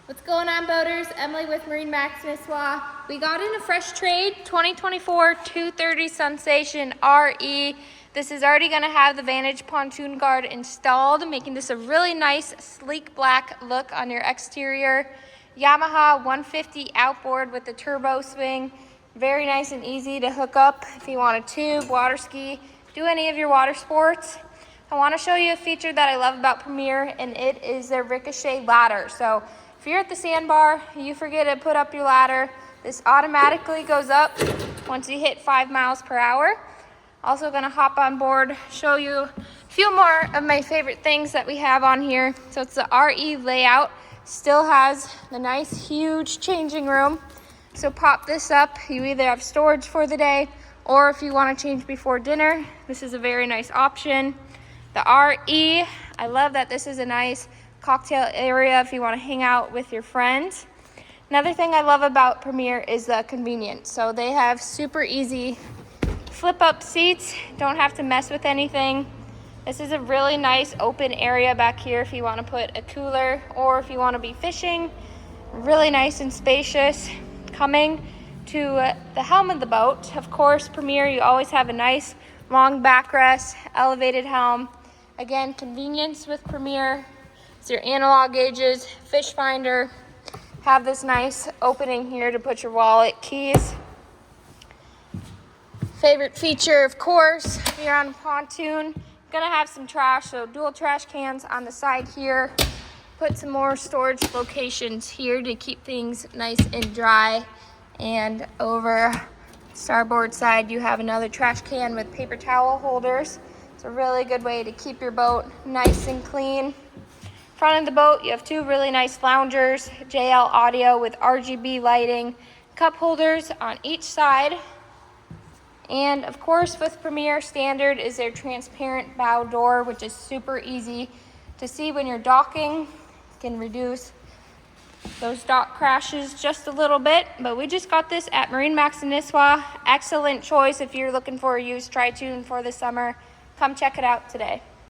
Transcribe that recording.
What's going on, boaters? Emily with MarineMax Nisswa. We got in a fresh trade, 2024 230 Sunsation RE. This is already going to have the Vantage pontoon guard installed, making this a really nice, sleek black look on your exterior. Yamaha 150 outboard with the turbo swing. Very nice and easy to hook up if you want to tube, water ski, do any of your water sports. I want to show you a feature that I love about Premier, and it is their ricochet ladder. So if you're at the sandbar, you forget to put up your ladder, this automatically goes up once you hit 5 miles per hour. Also gonna hop on board, show you a few more of my favorite things that we have on here. So it's the RE layout, still has the nice huge changing room. So pop this up, you either have storage for the day, or if you wanna change before dinner, this is a very nice option. The RE, I love that this is a nice cocktail area if you want to hang out with your friends. Another thing I love about Premier is the convenience. So they have super easy flip up seats, don't have to mess with anything. This is a really nice open area back here if you want to put a cooler or if you want to be fishing. Really nice and spacious. Coming to the helm of the boat, of course, Premier, you always have a nice long backrest, elevated helm. Again, convenience with Premier. It's your analog gauges, fish finder. Have this nice opening here to put your wallet, keys. Favorite feature, of course, if you're on a pontoon, gonna have some trash, so dual trash cans on the side here. Put some more storage locations here to keep things nice and dry. And over starboard side, you have another trash can with paper towel holders. It's a really good way to keep your boat nice and clean. Front of the boat, you have two really nice loungers, JL audio with RGB lighting, cup holders on each side. And of course, with Premier, standard is their transparent bow door, which is super easy to see when you're docking. You can reduce those dock crashes just a little bit, but we just got this at MarineMax Nisswa. Excellent choice if you're looking for a used tri-tune for the summer. Come check it out today.